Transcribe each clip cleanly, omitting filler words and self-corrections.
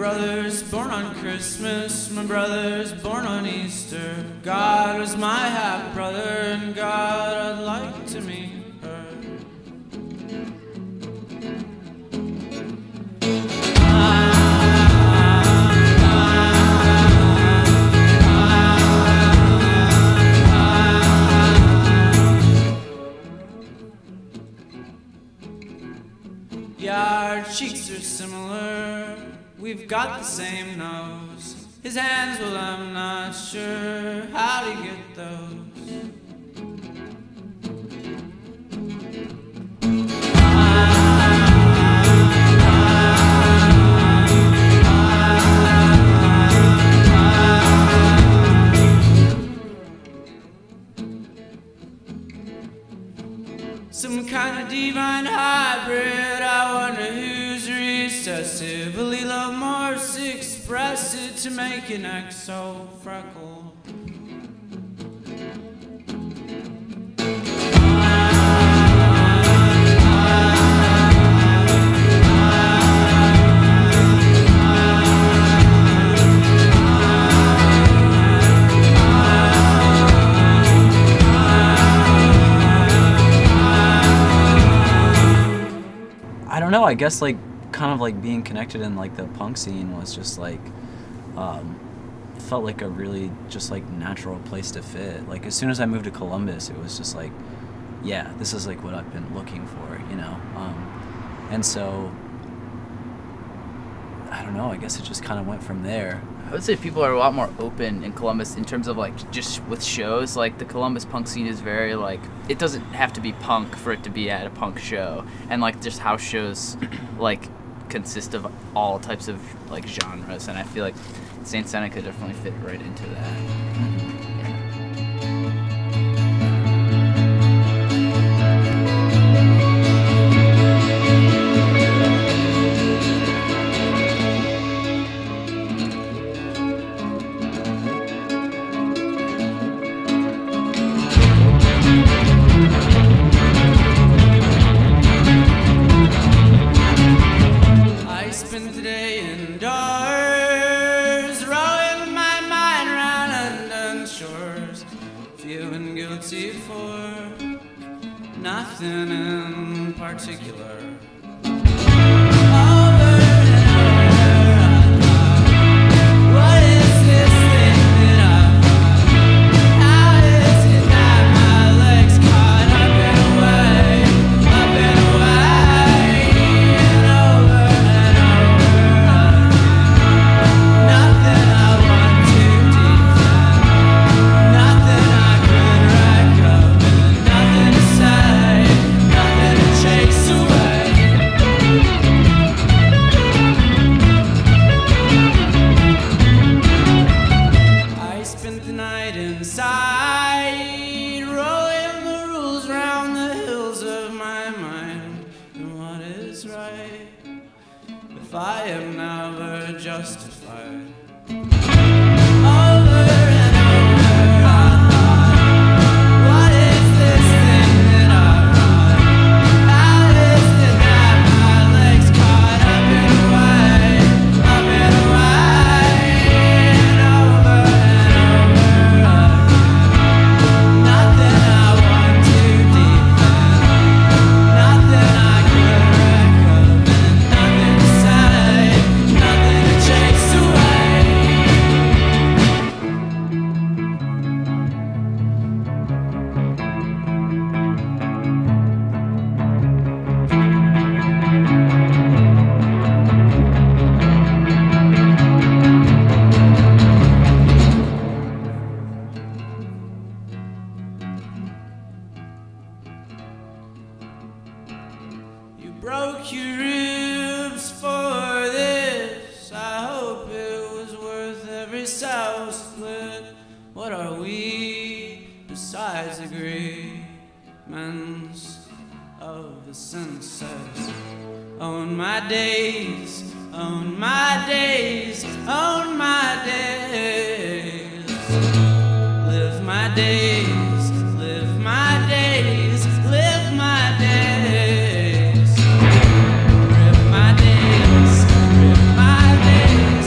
brother's born on Christmas, my brother's born on Easter. God was my half-brother, and God, I'd like to meet her. Yeah, our cheeks are similar, we've got the same nose. His hands, well, I'm not sure how'd he get those. Some kind of divine hybrid, I wonder who's recessively love Morse, express it to make an exo freckle. I don't know, I guess like kind of like being connected in like the punk scene was just like felt like a really just like natural place to fit. Like as soon as I moved to Columbus, it was just like, yeah, this is like what I've been looking for, you know. And so I don't know, I guess it just kind of went from there. I would say people are a lot more open in Columbus in terms of like just with shows. Like the Columbus punk scene is very like, it doesn't have to be punk for it to be at a punk show, and like just house shows like consist of all types of like genres, and I feel like Saintseneca definitely fit right into that. I spent the day indoors, rowing my mind round undone shores, feeling guilty for nothing in particular. Over and over I thought, what is this thing that I thought? How is it that my legs caught up and away, and over and over? Nothing I want to defend, nothing I could recommend, nothing to say, nothing to chase away. I spent the night inside, rolling the rules round the hills of my mind. And what is right if I am never justified? Over and over I thought, what is this thing that I thought? How is it that my legs caught up and away, and over again? Nothing I want to defend, nothing I could recommend, nothing to say, nothing to chase away. You broke your ribs for this. I hope it was worth every sour split. What are we besides agreements of the senses? Own my days, own my days, own my days. Live my days, live my days, live my days. Rip my days, rip my days.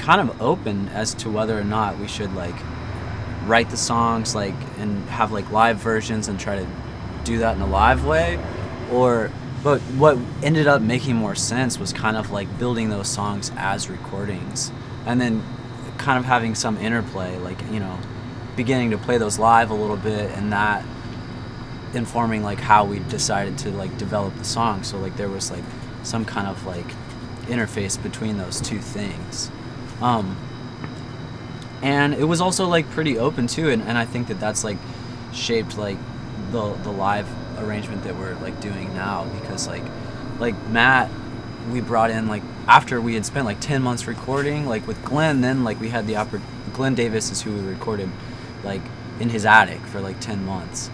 kind of open as to whether or not we should like write the songs like and have like live versions and try to do that in a live way, but what ended up making more sense was kind of like building those songs as recordings and then kind of having some interplay, like, you know, beginning to play those live a little bit and that informing like how we decided to like develop the song. So like there was like some kind of like interface between those two things. And it was also like pretty open too, and I think that that's like shaped like the live arrangement that we're like doing now, because like Matt, we brought in like after we had spent like 10 months recording like with Glenn, then like we had the Glenn Davis is who we recorded like in his attic for like 10 months.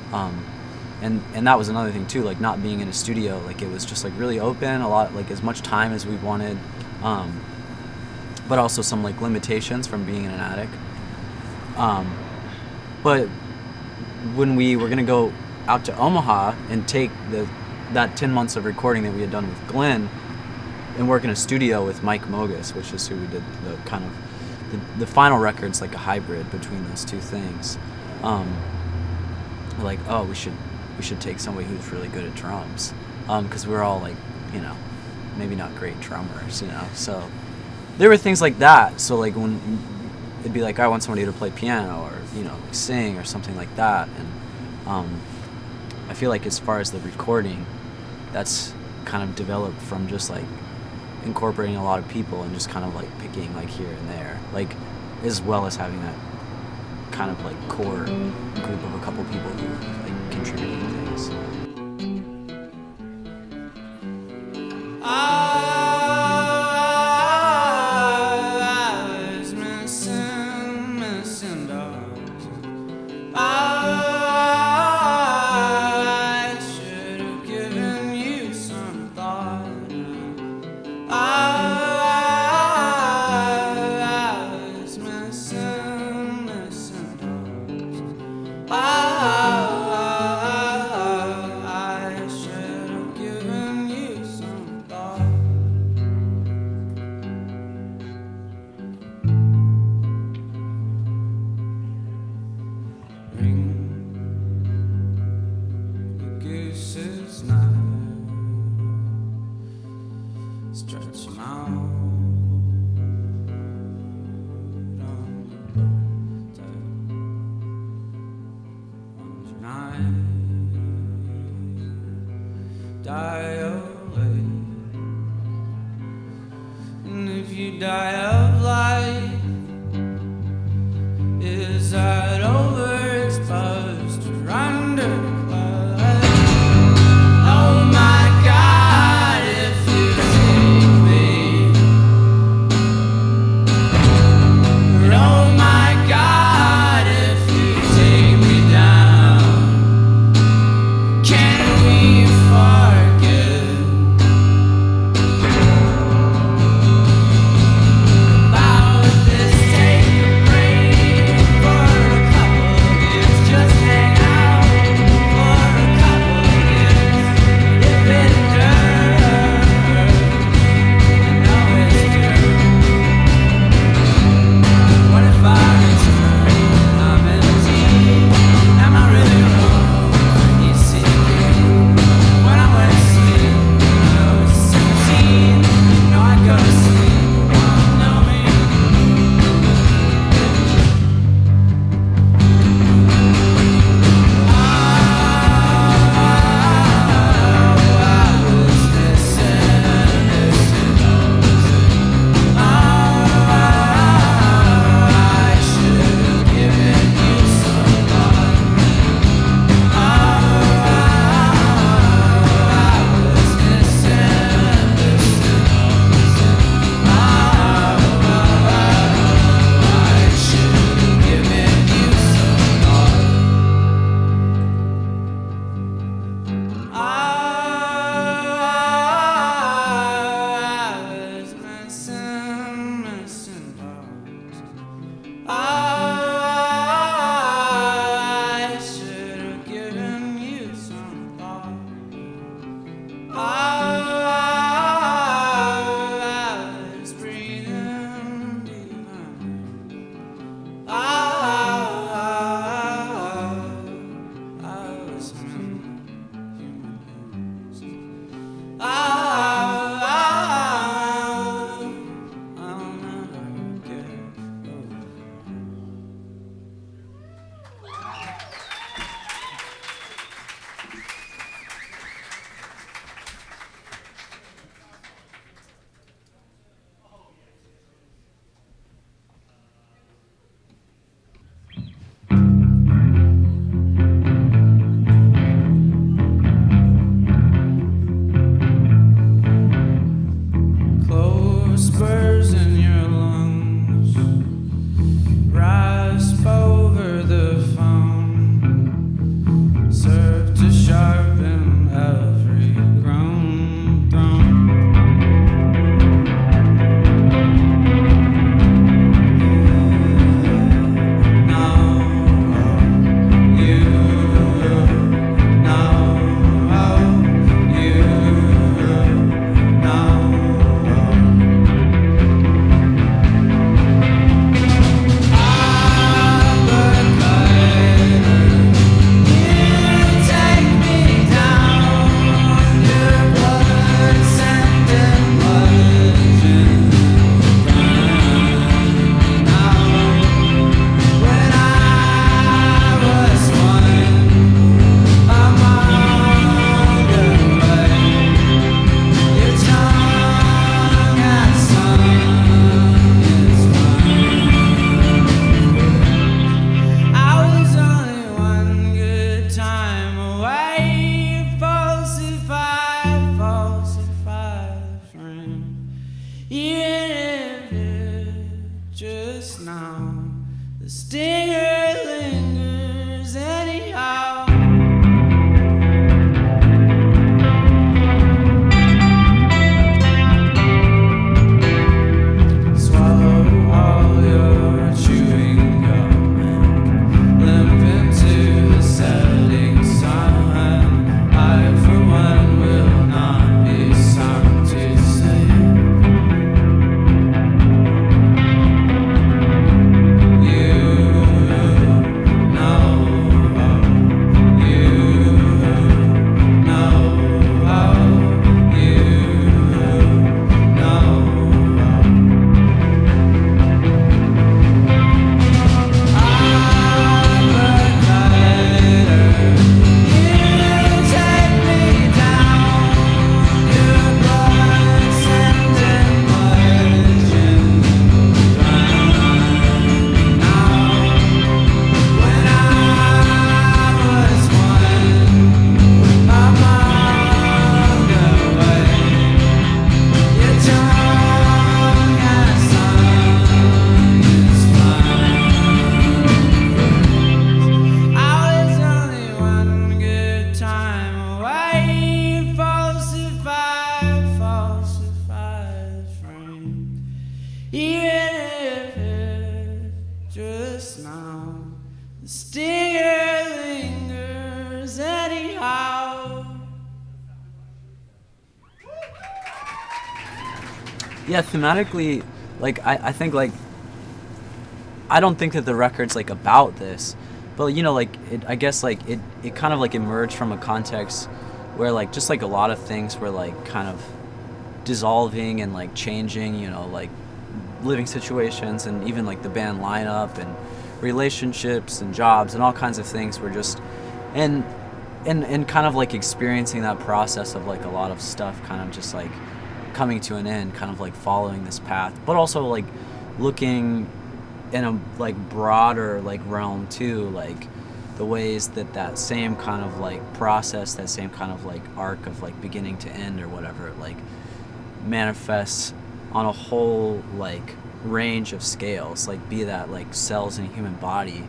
And that was another thing too, like not being in a studio, like it was just like really open, a lot, like as much time as we wanted, but also some like limitations from being in an attic. But when we were gonna go out to Omaha and take that 10 months of recording that we had done with Glenn and work in a studio with Mike Mogus, which is who we did the kind of the final record's like a hybrid between those two things. We're like, oh, we should take somebody who's really good at drums, because we're all like, you know, maybe not great drummers, you know. So there were things like that. So like when it'd be like, I want somebody to play piano or, you know, sing or something like that. And I feel like as far as the recording, that's kind of developed from just like incorporating a lot of people and just kind of like picking like here and there, like as well as having that kind of like core group of a couple people who like contributed things. now. The stinger lingers anyhow. Swallow all your chewing gum and limp into the setting sun. I, for one, will not be silent to say Yeah, thematically, like I think like I don't think that the record's like about this, but you know, like I guess like it kind of like emerged from a context where like just like a lot of things were like kind of dissolving and like changing, you know, like living situations and even like the band lineup and relationships and jobs and all kinds of things were just and kind of like experiencing that process of like a lot of stuff kind of just like coming to an end, kind of like following this path, but also like looking in a like broader like realm too, like the ways that same kind of like process, that same kind of like arc of like beginning to end or whatever, like manifests on a whole like range of scales, like be that like cells in a human body,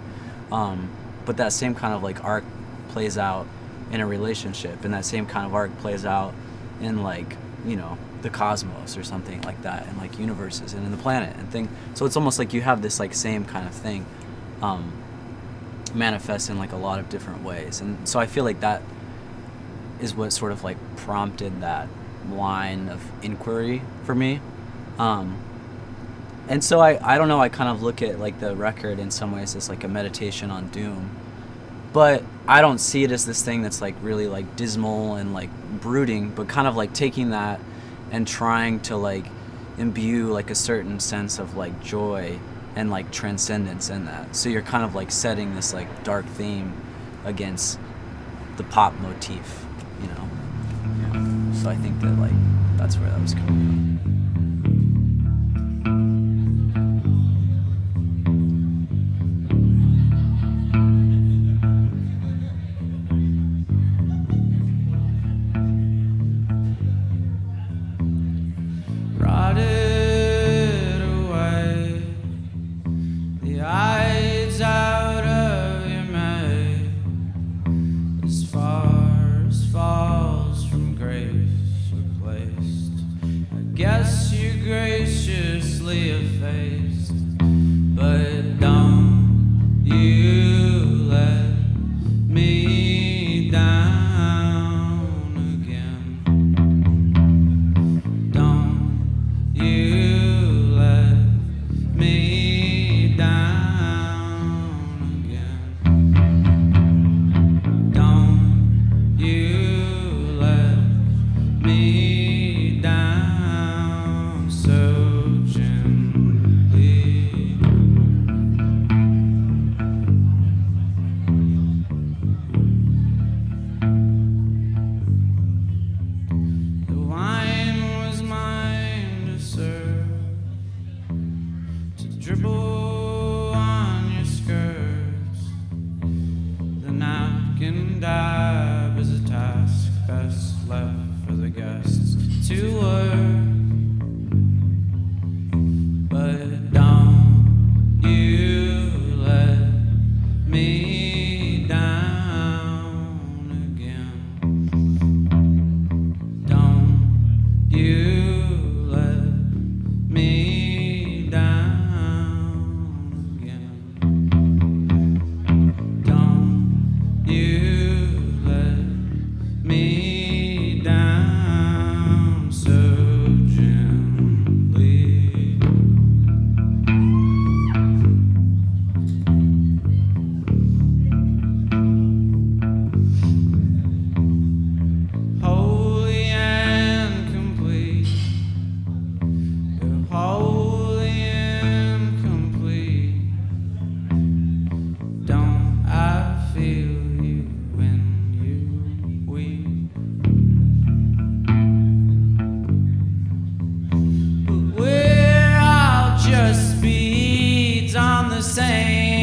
but that same kind of like arc plays out in a relationship, and that same kind of arc plays out in like, you know, the cosmos or something like that, and like universes and in the planet and thing. So it's almost like you have this like same kind of thing manifest in like a lot of different ways. And so I feel like that is what sort of like prompted that line of inquiry for me. And so I don't know, I kind of look at like the record in some ways as like a meditation on doom, but I don't see it as this thing that's like really like dismal and like brooding, but kind of like taking that and trying to like imbue like a certain sense of like joy and like transcendence in that. So you're kind of like setting this like dark theme against the pop motif, you know? Yeah. So I think that like that's where that was coming from. Guess the same.